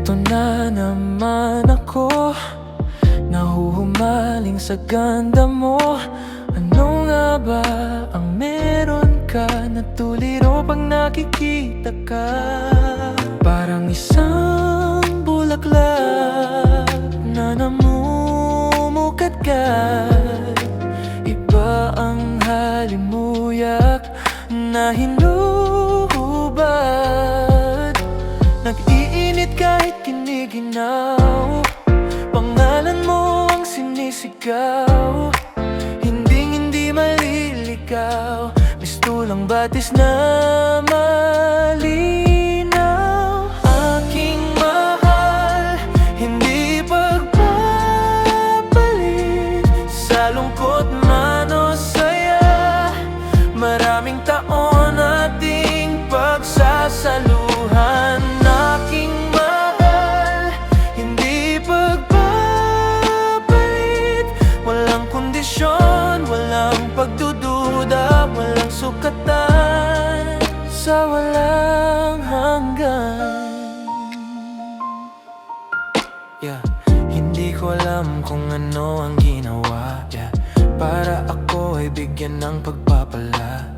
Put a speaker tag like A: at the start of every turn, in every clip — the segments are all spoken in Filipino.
A: Ito na naman ako, nahuhumaling sa ganda mo. Ano nga ba ang meron ka na tuliro pag nakikita ka? Parang isang bulaklak na namumukat-kat. Iba ang halimuyak na hinubad. Nag-iinit kahit kiniginaw, pangalan mo ang sinisigaw. Hindi maliligaw, mistulang batis na malinaw. Aking mahal, hindi pagpapalit sa lungkot man o saya. Maraming taon nating pagsasaluhan. Aking mahal, hindi pagpapalit. Walang kondisyon, walang pagdududa, walang sukatan sa walang hanggan. Hindi ko alam kung ano ang ginawa, para ako ay bigyan ng pagpapala,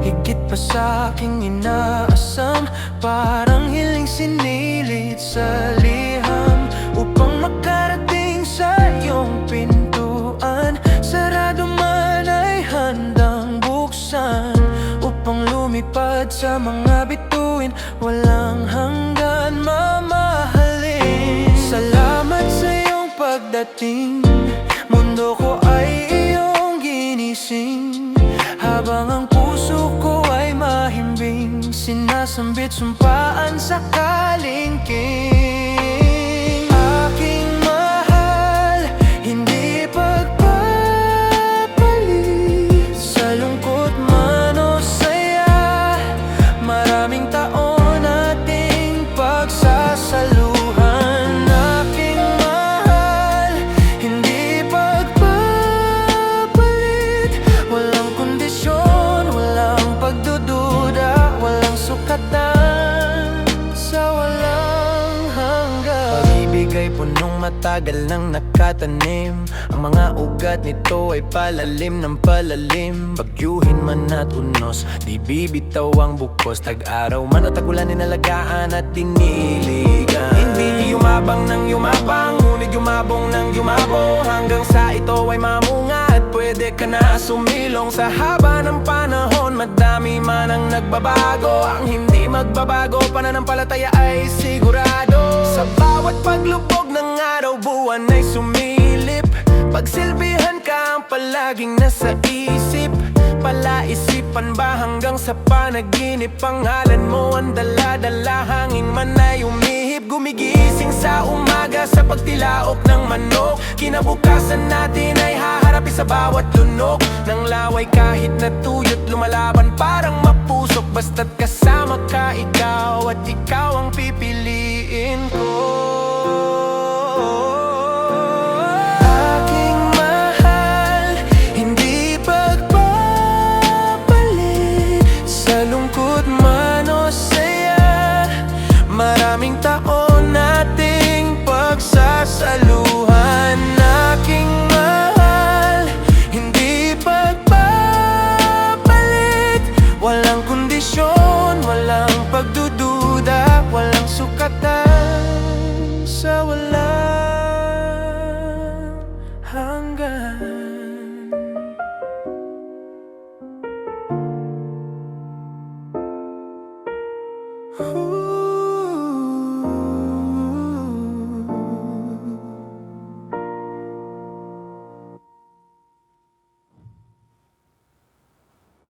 A: higit pa sa aking inaasam. Parang hiling sinilit sa liham upang makarating sa iyong pintuan. Sarado man ay handang buksan upang lumipad sa mga bituin. Walang hanggan mamahalin. Salamat sa iyong pagdating, mundo ko ay iyong ginising. Habang ang puso ko ay mahimbing, sinasambit sumpaan sa kalingking. Aking mahal, hindi pagpapalit sa lungkot man o saya. Maraming taon nating pagsasaluhan. Aking mahal, hindi pagpapalit. Walang kondisyon, walang pagdududa, walang sukatan sa walang hanggan. Pag-ibig ay punong matagal nang nakatanim. Ang mga ugat nito ay palalim ng palalim. Bagyuhin man at unos, di bibitaw ang bukos. Tag-araw man o tag-ulan, inalagaan at tiniligan. Hindi yumabang ng yumabang, ngunit yumabong ng yumabong, hanggang sa ito ay mamunga at pwede ka na sumilong. Sa haba ng panahon, madami man ang nagbabago. Ang hindi magbabago, pananampalataya ay sigurado. Sa bawat paglubog ng araw, buwan ay sumilip. Pagsilbihan ka ang palaging nasa isip. Palaisipan ba hanggang sa panaginip? Pangalan mo ang dala-dala, hangin man ay umihip. Gumigising sa umaga sa pagtilaok ng manok. Kinabukasan natin ay haharapin sa bawat lunok ng laway. Kahit natuyot lumalaban parang mapusok, basta't kasama ka ikaw, at ikaw ang pipiliin ko. Maraming taon nating pagsasaluhan. Aking mahal, hindi pagpapalit. Walang